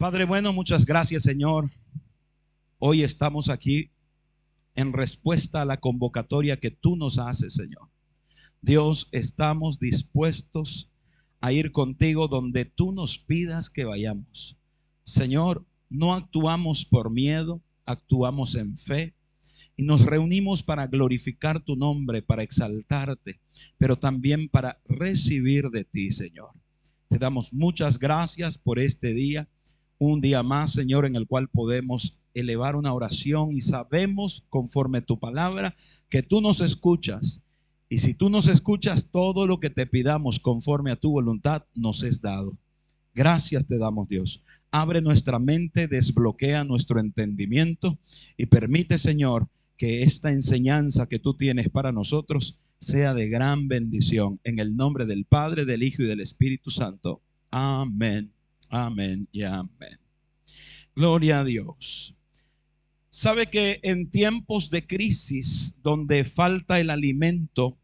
Padre bueno, muchas gracias, Señor. Hoy estamos aquí en respuesta a la convocatoria que tú nos haces, Señor. Dios, estamos dispuestos a ir contigo donde tú nos pidas que vayamos. Señor, no actuamos por miedo, actuamos en fe y nos reunimos para glorificar tu nombre, para exaltarte, pero también para recibir de ti, Señor. Te damos muchas gracias por este día, un día más, Señor, en el cual podemos elevar una oración y sabemos, conforme tu palabra, que tú nos escuchas. Y si tú nos escuchas, todo lo que te pidamos conforme a tu voluntad nos es dado. Gracias te damos, Dios. Abre nuestra mente, desbloquea nuestro entendimiento y permite, Señor, que esta enseñanza que tú tienes para nosotros sea de gran bendición. En el nombre del Padre, del Hijo y del Espíritu Santo. Amén, amén y amén. Gloria a Dios. Sabe que en tiempos de crisis, donde falta el alimento,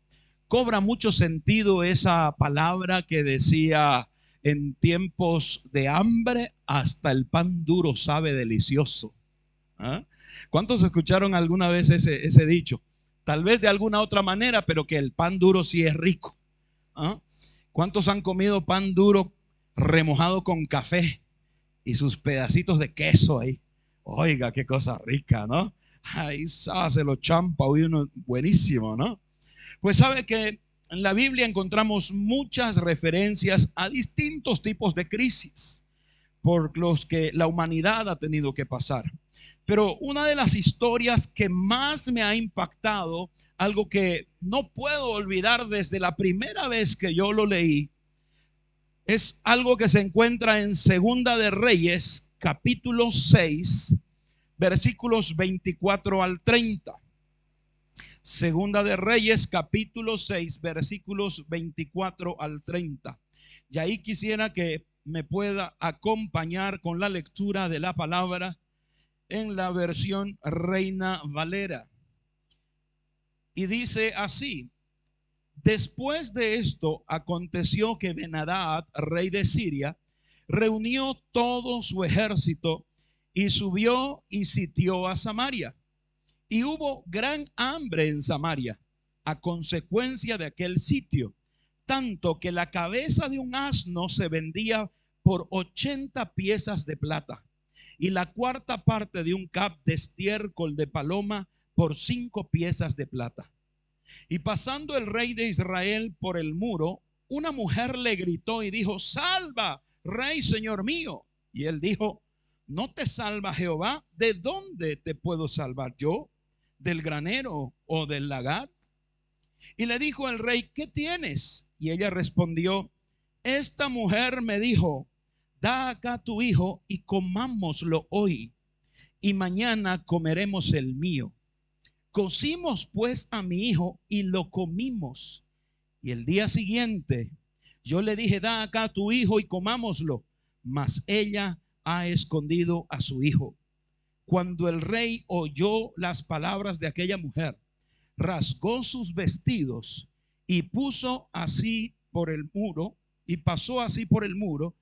cobra mucho sentido esa palabra que decía: en tiempos de hambre, hasta el pan duro sabe delicioso. ¿Ah? ¿Cuántos escucharon alguna vez ese dicho? Tal vez de alguna otra manera, pero que el pan duro sí es rico. ¿Ah? ¿Cuántos han comido pan duro remojado con café y sus pedacitos de queso ahí? Oiga, qué cosa rica, ¿no? Ahí se lo champa uno, buenísimo, ¿no? Pues sabe que en la Biblia encontramos muchas referencias a distintos tipos de crisis por los que la humanidad ha tenido que pasar. Pero una de las historias que más me ha impactado, algo que no puedo olvidar desde la primera vez que yo lo leí, es algo que se encuentra en Segunda de Reyes, capítulo 6, versículos 24 al 30. Segunda de Reyes, capítulo 6, versículos 24 al 30. Y ahí quisiera que me pueda acompañar con la lectura de la palabra en la versión Reina Valera. Y dice así: después de esto aconteció que Ben-Hadad, rey de Siria, reunió todo su ejército y subió y sitió a Samaria. Y hubo gran hambre en Samaria a consecuencia de aquel sitio, tanto que la cabeza de un asno se vendía por 80 piezas de plata y la cuarta parte de un cab de estiércol de paloma por 5 piezas de plata. Y pasando el rey de Israel por el muro, una mujer le gritó y dijo: salva, rey, señor mío. Y él dijo: ¿no te salva Jehová? ¿De dónde te puedo salvar yo? ¿Del granero o del lagar? Y le dijo el rey: ¿qué tienes? Y ella respondió: esta mujer me dijo: da acá tu hijo y comámoslo hoy, y mañana comeremos el mío. Cocimos pues a mi hijo y lo comimos. Y el día siguiente yo le dije: da acá tu hijo y comámoslo. Mas ella ha escondido a su hijo. Cuando el rey oyó las palabras de aquella mujer, rasgó sus vestidos y puso así por el muro, y pasó así por el muro,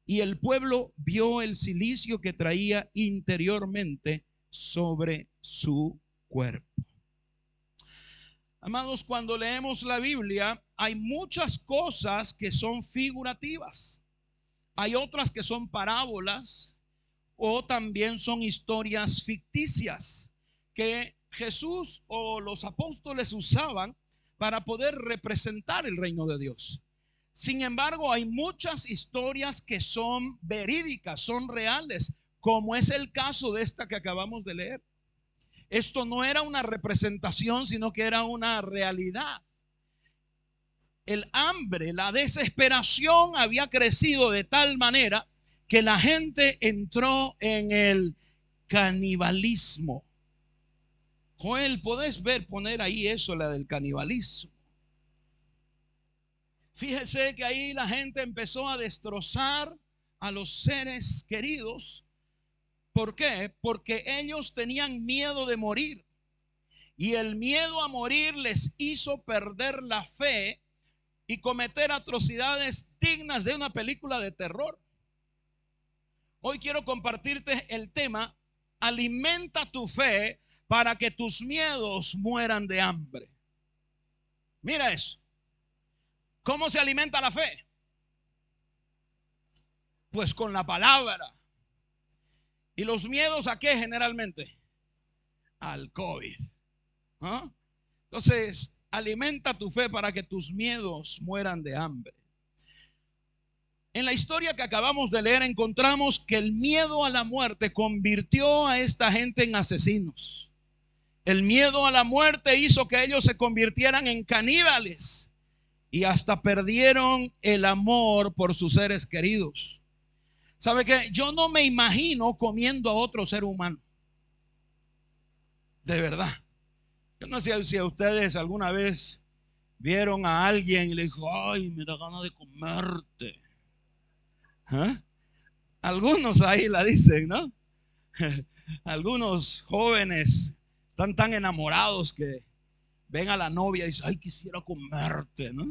y el pueblo vio el cilicio que traía interiormente sobre su cuerpo. Amados, cuando leemos la Biblia, hay muchas cosas que son figurativas, hay otras que son parábolas, o también son historias ficticias que Jesús o los apóstoles usaban para poder representar el reino de Dios. Sin embargo, hay muchas historias que son verídicas, son reales, como es el caso de esta que acabamos de leer. Esto no era una representación, sino que era una realidad. El hambre, la desesperación había crecido de tal manera que la gente entró en el canibalismo. Joel, ¿podés poner ahí eso, la del canibalismo? Fíjese que ahí la gente empezó a destrozar a los seres queridos. ¿Por qué? Porque ellos tenían miedo de morir. Y el miedo a morir les hizo perder la fe y cometer atrocidades dignas de una película de terror. Hoy quiero compartirte el tema: alimenta tu fe para que tus miedos mueran de hambre. Mira eso. ¿Cómo se alimenta la fe? Pues con la palabra. ¿Y los miedos a qué generalmente? Al COVID. ¿Ah? Entonces, alimenta tu fe para que tus miedos mueran de hambre. En la historia que acabamos de leer encontramos que el miedo a la muerte convirtió a esta gente en asesinos. El miedo a la muerte hizo que ellos se convirtieran en caníbales y hasta perdieron el amor por sus seres queridos. ¿Sabe qué? Yo no me imagino comiendo a otro ser humano. De verdad. Yo no sé si a ustedes alguna vez vieron a alguien y le dijo: ay, me da ganas de comerte. ¿Ah? Algunos ahí la dicen, ¿no? Algunos jóvenes están tan enamorados que ven a la novia y dicen: ay, quisiera comerte, ¿no?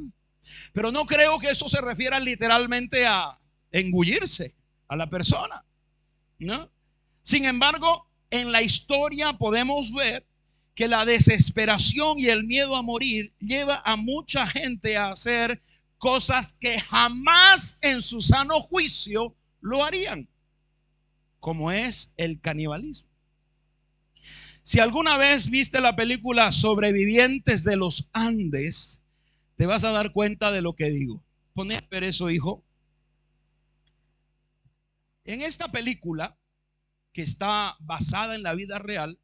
Pero no creo que eso se refiera literalmente a engullirse a la persona, ¿no? Sin embargo, en la historia podemos ver que la desesperación y el miedo a morir lleva a mucha gente a hacer cosas que jamás en su sano juicio lo harían, como es el canibalismo. Si alguna vez viste la película Sobrevivientes de los Andes, te vas a dar cuenta de lo que digo. Pon a ver eso, hijo. En esta película, que está basada en la vida real,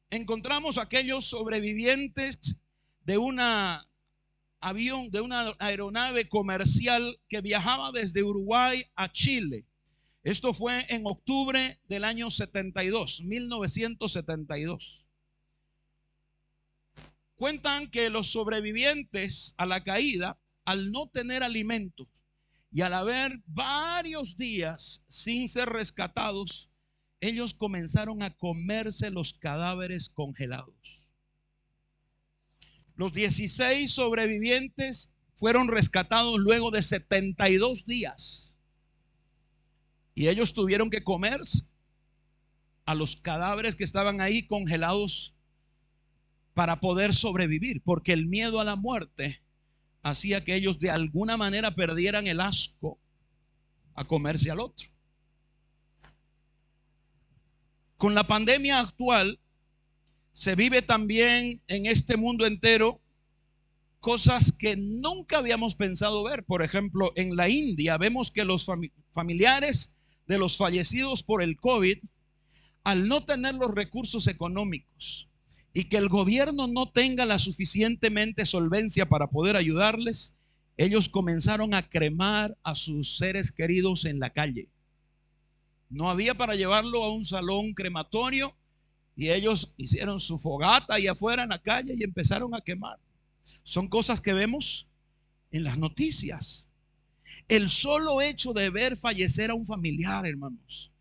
encontramos aquellos sobrevivientes de una aeronave comercial que viajaba desde Uruguay a Chile. Esto fue en octubre del año 1972. Cuentan que los sobrevivientes a la caída, al no tener alimentos y al haber varios días sin ser rescatados, ellos comenzaron a comerse los cadáveres congelados. Los 16 sobrevivientes fueron rescatados luego de 72 días. Y ellos tuvieron que comerse a los cadáveres que estaban ahí congelados para poder sobrevivir, porque el miedo a la muerte hacía que ellos de alguna manera perdieran el asco a comerse al otro. Con la pandemia actual se vive también en este mundo entero cosas que nunca habíamos pensado ver. Por ejemplo, en la India vemos que los familiares de los fallecidos por el COVID, al no tener los recursos económicos y que el gobierno no tenga la suficientemente solvencia para poder ayudarles, ellos comenzaron a cremar a sus seres queridos en la calle. No había para llevarlo a un salón crematorio y ellos hicieron su fogata ahí afuera en la calle y empezaron a quemar. Son cosas que vemos en las noticias. El solo hecho de ver fallecer a un familiar, hermanos,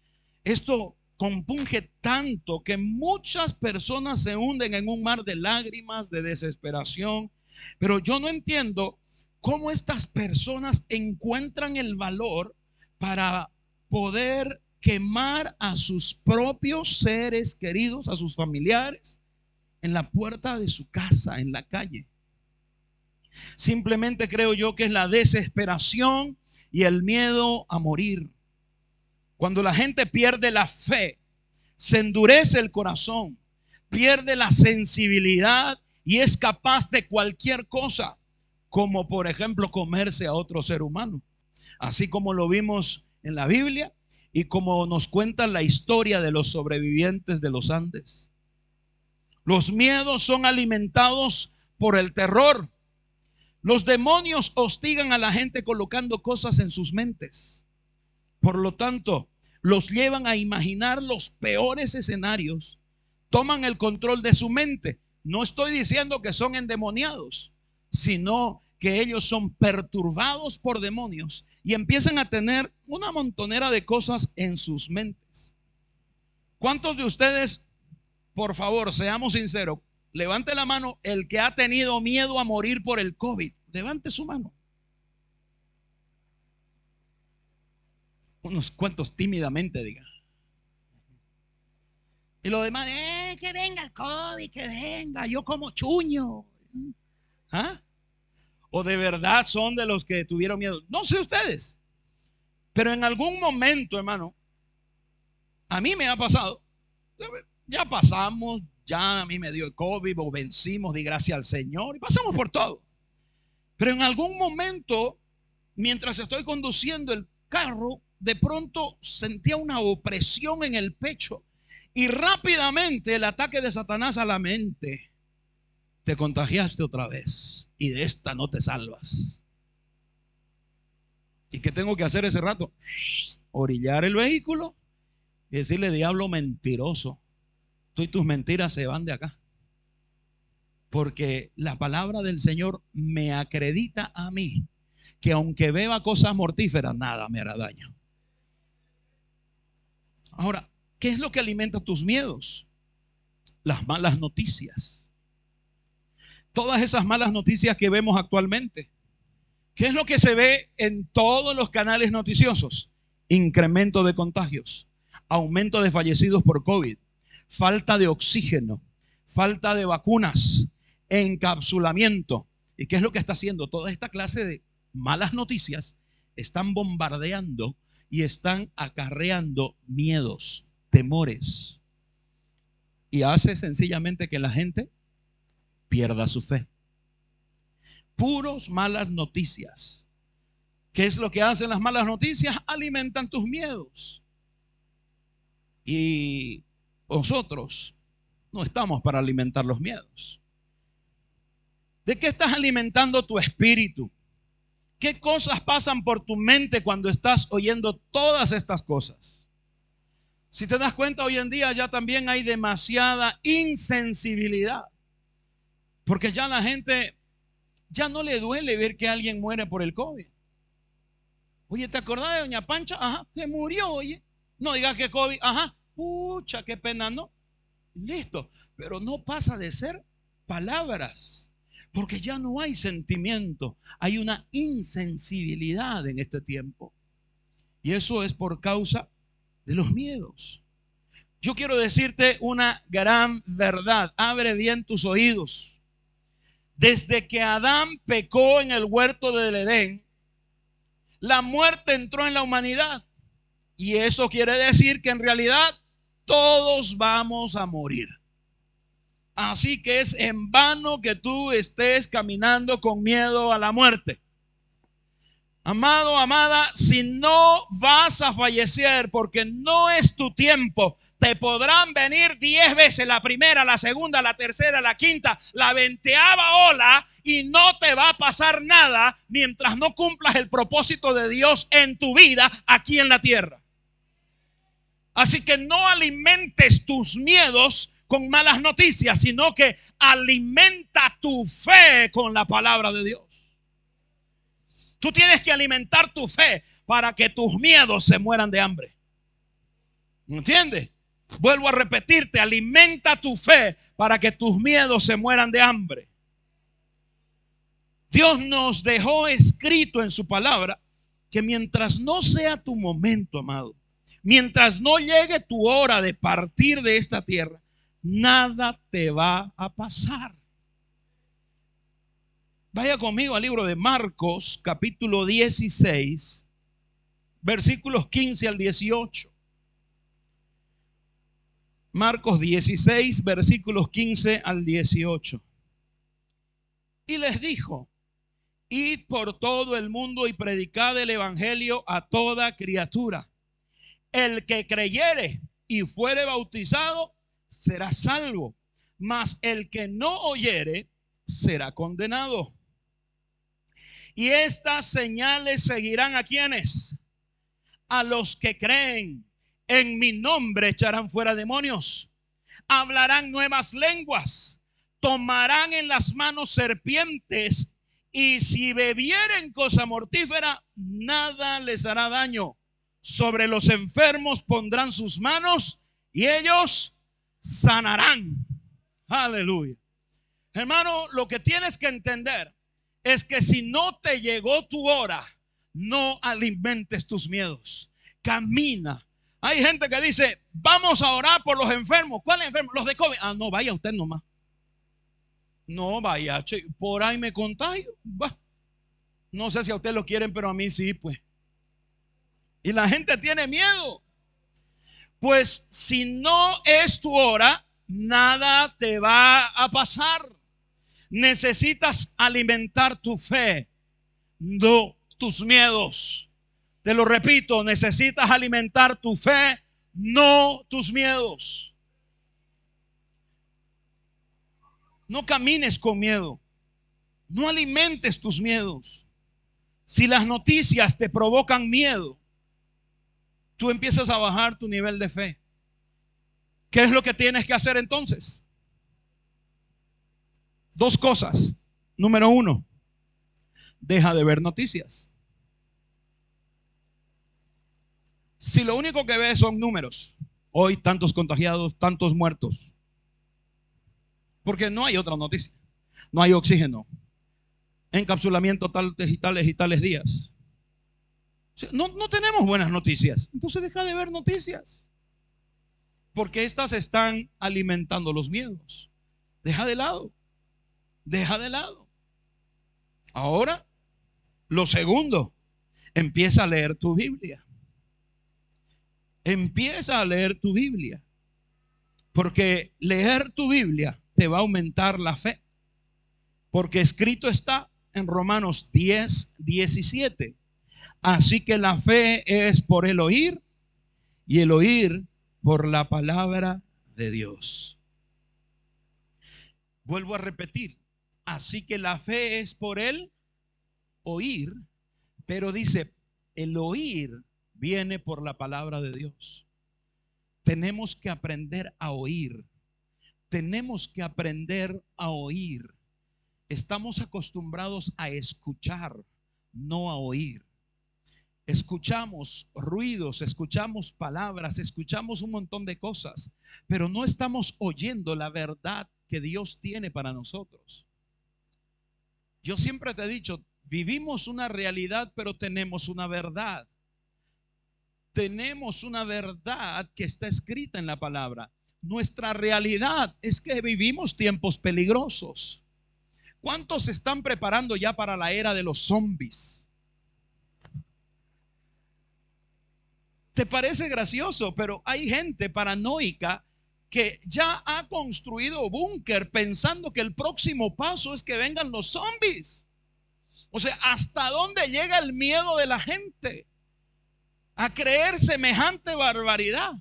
esto compunge tanto que muchas personas se hunden en un mar de lágrimas, de desesperación. Pero yo no entiendo cómo estas personas encuentran el valor para poder quemar a sus propios seres queridos, a sus familiares, en la puerta de su casa, en la calle. Simplemente creo yo que es la desesperación y el miedo a morir. Cuando la gente pierde la fe, se endurece el corazón, pierde la sensibilidad y es capaz de cualquier cosa, como por ejemplo comerse a otro ser humano, así como lo vimos en la Biblia y como nos cuenta la historia de los sobrevivientes de los Andes. Los miedos son alimentados por el terror. Los demonios hostigan a la gente colocando cosas en sus mentes. Por lo tanto, los llevan a imaginar los peores escenarios. Toman el control de su mente. No estoy diciendo que son endemoniados, sino que ellos son perturbados por demonios y empiezan a tener una montonera de cosas en sus mentes. ¿Cuántos de ustedes, por favor, seamos sinceros, levante la mano el que ha tenido miedo a morir por el COVID? Levante su mano. Unos cuantos tímidamente digan. Y los demás, que venga el COVID, que venga, yo como chuño. ¿Ah? O de verdad son de los que tuvieron miedo. No sé ustedes, pero en algún momento, hermano, a mí me ha pasado. Ya pasamos, ya a mí me dio el COVID, o vencimos, di gracias al Señor, y pasamos por todo. Pero en algún momento, mientras estoy conduciendo el carro, de pronto sentía una opresión en el pecho. Y rápidamente el ataque de Satanás a la mente: te contagiaste otra vez y de esta no te salvas. ¿Y qué tengo que hacer ese rato? Orillar el vehículo y decirle: diablo mentiroso, tú y tus mentiras se van de acá. Porque la palabra del Señor me acredita a mí que aunque beba cosas mortíferas, nada me hará daño. Ahora, ¿qué es lo que alimenta tus miedos? Las malas noticias. Todas esas malas noticias que vemos actualmente. ¿Qué es lo que se ve en todos los canales noticiosos? Incremento de contagios, aumento de fallecidos por COVID, falta de oxígeno, falta de vacunas, encapsulamiento. ¿Y qué es lo que está haciendo? Toda esta clase de malas noticias están bombardeando y están acarreando miedos, temores. Y hace sencillamente que la gente pierda su fe. Puros malas noticias. ¿Qué es lo que hacen las malas noticias? Alimentan tus miedos. Y nosotros no estamos para alimentar los miedos. ¿De qué estás alimentando tu espíritu? ¿Qué cosas pasan por tu mente cuando estás oyendo todas estas cosas? Si te das cuenta, hoy en día ya también hay demasiada insensibilidad. Porque ya la gente ya no le duele ver que alguien muere por el COVID. Oye, ¿te acordás de doña Pancha? Ajá, se murió, oye. No digas que COVID, ajá, pucha, qué pena, no. Listo, pero no pasa de ser palabras, porque ya no hay sentimiento, hay una insensibilidad en este tiempo. Y eso es por causa de los miedos. Yo quiero decirte una gran verdad, abre bien tus oídos. Desde que Adán pecó en el huerto del Edén, la muerte entró en la humanidad. Y eso quiere decir que en realidad todos vamos a morir. Así que es en vano que tú estés caminando con miedo a la muerte. Amado, amada, si no vas a fallecer porque no es tu tiempo, te podrán venir 10 veces, la primera, la segunda, la tercera, la quinta, la 20ª ola, y no te va a pasar nada mientras no cumplas el propósito de Dios en tu vida aquí en la tierra. Así que no alimentes tus miedos con malas noticias, sino que alimenta tu fe con la palabra de Dios. Tú tienes que alimentar tu fe para que tus miedos se mueran de hambre. ¿Me entiendes? Vuelvo a repetirte, alimenta tu fe para que tus miedos se mueran de hambre. Dios nos dejó escrito en su palabra que mientras no sea tu momento, amado, mientras no llegue tu hora de partir de esta tierra, nada te va a pasar. Vaya conmigo al libro de Marcos, capítulo 16, versículos 15 al 18. Marcos 16, versículos 15 al 18. Y les dijo: id por todo el mundo y predicad el evangelio a toda criatura. El que creyere y fuere bautizado será salvo, mas el que no oyere será condenado. Y estas señales seguirán ¿a quiénes? A los que creen. En mi nombre echarán fuera demonios, hablarán nuevas lenguas, tomarán en las manos serpientes, y si bebieren cosa mortífera, nada les hará daño. Sobre los enfermos pondrán sus manos y ellos sanarán. Aleluya. Hermano, lo que tienes que entender es que si no te llegó tu hora, no alimentes tus miedos. camina. Hay gente que dice, vamos a orar por los enfermos. ¿Cuáles enfermos? Los de COVID. Ah, no, vaya usted nomás. No vaya, por ahí me contagio. Bah. No sé si a usted lo quieren, pero a mí sí, pues. Y la gente tiene miedo. Pues si no es tu hora, nada te va a pasar. Necesitas alimentar tu fe, no tus miedos. Te lo repito, necesitas alimentar tu fe, no tus miedos. No camines con miedo. No alimentes tus miedos. Si las noticias te provocan miedo, tú empiezas a bajar tu nivel de fe. ¿Qué es lo que tienes que hacer entonces? Dos cosas. Número uno, deja de ver noticias. Si lo único que ves son números, hoy tantos contagiados, tantos muertos, porque no hay otra noticia. No hay oxígeno, encapsulamiento tales y tales y tales días. No tenemos buenas noticias. Entonces deja de ver noticias, porque estas están alimentando los miedos. Deja de lado. Deja de lado. Ahora, lo segundo, empieza a leer tu Biblia. Empieza a leer tu Biblia, porque leer tu Biblia te va a aumentar la fe, porque escrito está en Romanos 10:17. Así que la fe es por el oír, y el oír por la palabra de Dios. Vuelvo a repetir. Así que la fe es por el oír, pero dice, el oír viene por la palabra de Dios. Tenemos que aprender a oír. Tenemos que aprender a oír. Estamos acostumbrados a escuchar, no a oír. Escuchamos ruidos, escuchamos palabras, escuchamos un montón de cosas, pero no estamos oyendo la verdad que Dios tiene para nosotros. Yo siempre te he dicho, vivimos una realidad, pero tenemos una verdad. Tenemos una verdad que está escrita en la palabra. Nuestra realidad es que vivimos tiempos peligrosos. ¿Cuántos se están preparando ya para la era de los zombies? ¿Te parece gracioso? Pero hay gente paranoica que ya ha construido búnker pensando que el próximo paso es que vengan los zombies. O sea, ¿hasta dónde llega el miedo de la gente a creer semejante barbaridad?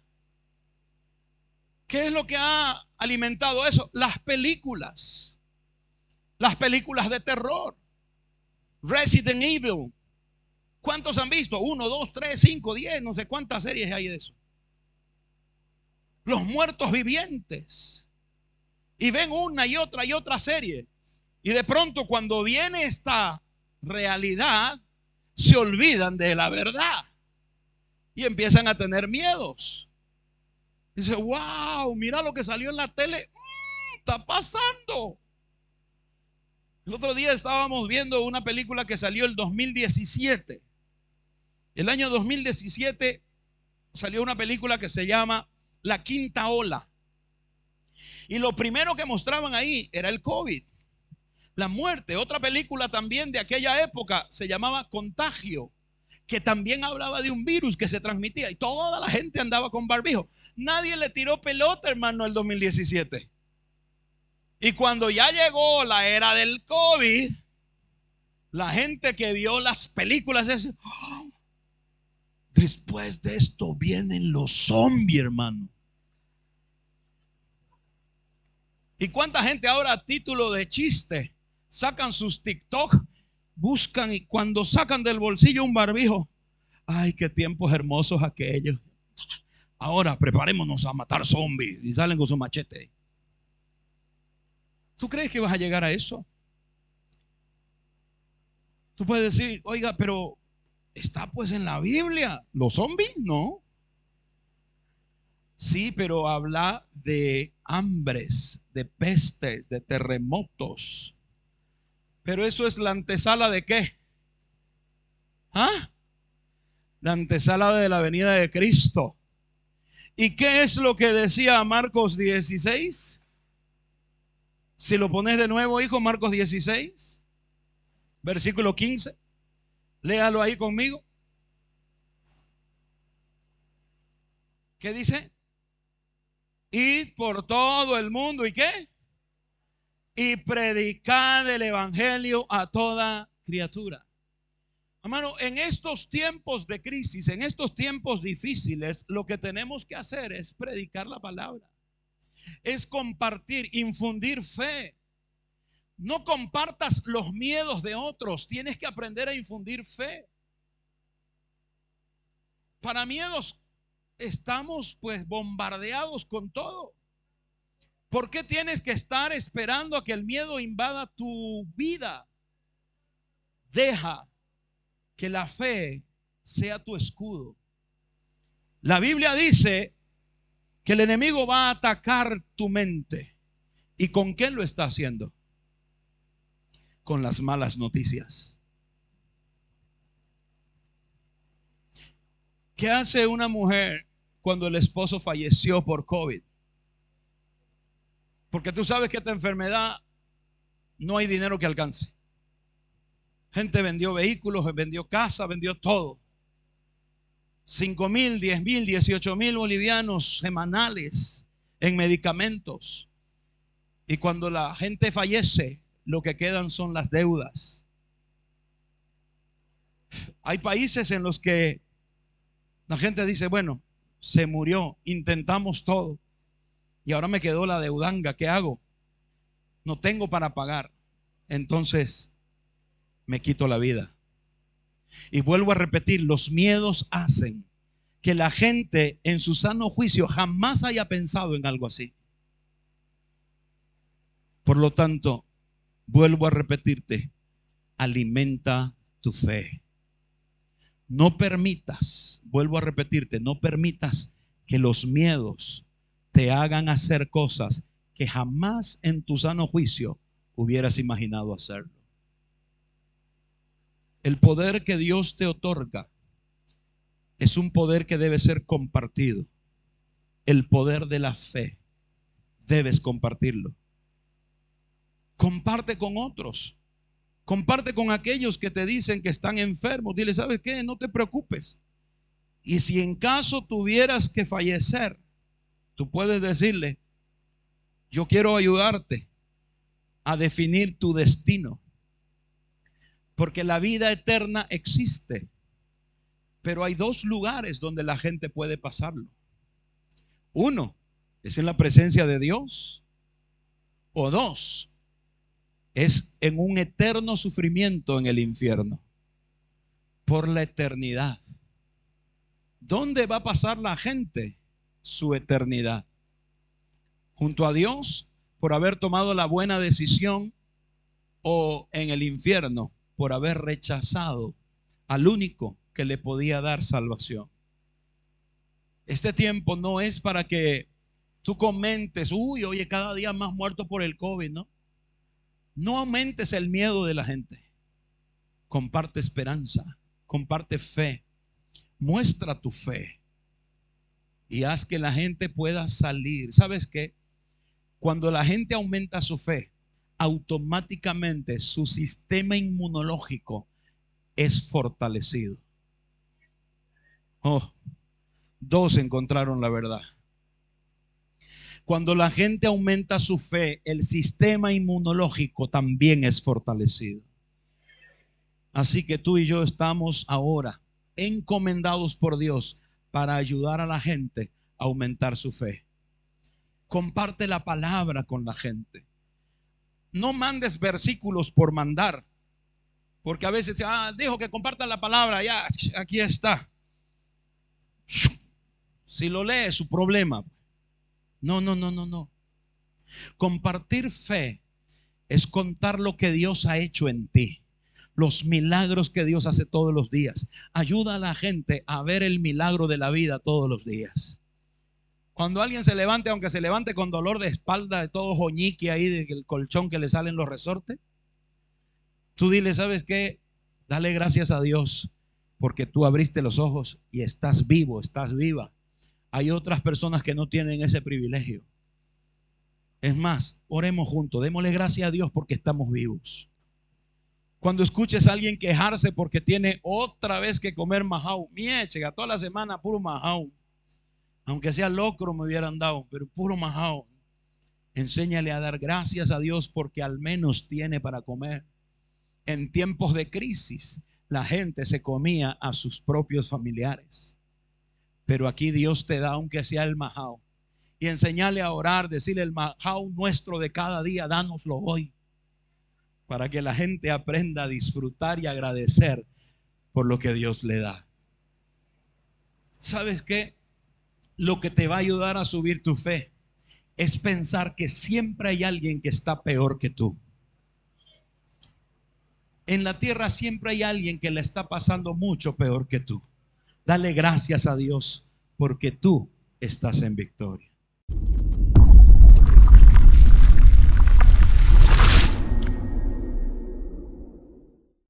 ¿Qué es lo que ha alimentado eso? Las películas de terror. Resident Evil. ¿Cuántos han visto? 1, 2, 3, 5, 10, no sé cuántas series hay de eso. Los muertos vivientes. Y ven una y otra serie. Y de pronto cuando viene esta realidad, se olvidan de la verdad. Y empiezan a tener miedos. Dice, wow, mira lo que salió en la tele. Está pasando. El otro día estábamos viendo una película que salió el 2017. El año 2017 salió una película que se llama La Quinta Ola. Y lo primero que mostraban ahí era el COVID, la muerte. Otra película también de aquella época se llamaba Contagio, que también hablaba de un virus que se transmitía y toda la gente andaba con barbijo. Nadie le tiró pelota, hermano, el 2017. Y cuando ya llegó la era del COVID, la gente que vio las películas dice, oh, después de esto vienen los zombies, hermano. ¿Y cuánta gente ahora a título de chiste sacan sus TikTok, buscan y cuando sacan del bolsillo un barbijo, ay, qué tiempos hermosos aquellos. Ahora preparémonos a matar zombies y salen con su machete. ¿Tú crees que vas a llegar a eso? Tú puedes decir, oiga, pero está pues en la Biblia. ¿Los zombies? No. Sí, pero habla de hambres, de pestes, de terremotos. Pero eso es la antesala de ¿qué? ¿Ah? la antesala de la venida de Cristo. ¿Y qué es lo que decía Marcos 16? Si lo pones de nuevo, hijo, Marcos 16, versículo 15. Léalo ahí conmigo. ¿Qué dice? Id por todo el mundo, ¿y qué? Y predicad el evangelio a toda criatura. Hermano, en estos tiempos de crisis, en estos tiempos difíciles, lo que tenemos que hacer es predicar la palabra. Es compartir, infundir fe. No compartas los miedos de otros, tienes que aprender a infundir fe. Para miedos estamos pues bombardeados con todo. ¿Por qué tienes que estar esperando a que el miedo invada tu vida? Deja que la fe sea tu escudo. La Biblia dice que el enemigo va a atacar tu mente. ¿Y con qué lo está haciendo? Con las malas noticias. ¿Qué hace una mujer cuando el esposo falleció por COVID? Porque tú sabes que esta enfermedad no hay dinero que alcance. Gente vendió vehículos, vendió casa, vendió todo. 5,000, 10,000, 18,000 bolivianos semanales en medicamentos. Y cuando la gente fallece, lo que quedan son las deudas. Hay países en los que la gente dice, bueno, se murió, intentamos todo y ahora me quedó la deudanga, ¿qué hago? No tengo para pagar. Entonces me quito la vida. Y vuelvo a repetir, los miedos hacen que la gente en su sano juicio jamás haya pensado en algo así. Por lo tanto, vuelvo a repetirte, alimenta tu fe. No permitas, vuelvo a repetirte, no permitas que los miedos te hagan hacer cosas que jamás en tu sano juicio hubieras imaginado hacerlo. El poder que Dios te otorga es un poder que debe ser compartido. El poder de la fe debes compartirlo. Comparte con otros. Comparte con aquellos que te dicen que están enfermos. Dile, ¿sabes qué? No te preocupes. Y si en caso tuvieras que fallecer, tú puedes decirle, yo quiero ayudarte a definir tu destino. Porque la vida eterna existe. Pero hay dos lugares donde la gente puede pasarlo. Uno es en la presencia de Dios. O dos, es en un eterno sufrimiento en el infierno. Por la eternidad. ¿Dónde va a pasar la gente su eternidad? ¿Junto a Dios por haber tomado la buena decisión? ¿O en el infierno por haber rechazado al único que le podía dar salvación? Este tiempo no es para que tú comentes, uy, oye, cada día más muertos por el COVID, ¿no? No aumentes el miedo de la gente. Comparte esperanza, comparte fe, muestra tu fe y haz que la gente pueda salir. ¿Sabes qué? Cuando la gente aumenta su fe, automáticamente su sistema inmunológico es fortalecido. Oh, dos encontraron la verdad. Cuando la gente aumenta su fe, el sistema inmunológico también es fortalecido. Así que tú y yo estamos ahora encomendados por Dios para ayudar a la gente a aumentar su fe. Comparte la palabra con la gente. No mandes versículos por mandar, porque a veces dijo que compartan la palabra, ya, aquí está. Si lo lee es su problema. No. Compartir fe es contar lo que Dios ha hecho en ti, los milagros que Dios hace todos los días. Ayuda a la gente a ver el milagro de la vida todos los días. Cuando alguien se levante, aunque se levante con dolor de espalda, de todo joñique ahí, del colchón que le salen los resortes, tú dile, ¿sabes qué? Dale gracias a Dios porque tú abriste los ojos y estás vivo, estás viva. Hay otras personas que no tienen ese privilegio. Es más, oremos juntos, démosle gracias a Dios porque estamos vivos. Cuando escuches a alguien quejarse porque tiene otra vez que comer majao, mieche, toda la semana puro majao, aunque sea locro me hubieran dado, pero puro majao, enséñale a dar gracias a Dios porque al menos tiene para comer. En tiempos de crisis, la gente se comía a sus propios familiares, pero aquí Dios te da aunque sea el majao. Y enseñarle a orar, decirle el majao nuestro de cada día, dánoslo hoy, para que la gente aprenda a disfrutar y agradecer por lo que Dios le da. ¿Sabes qué? Lo que te va a ayudar a subir tu fe es pensar que siempre hay alguien que está peor que tú. En la tierra siempre hay alguien que le está pasando mucho peor que tú. Dale gracias a Dios porque tú estás en victoria.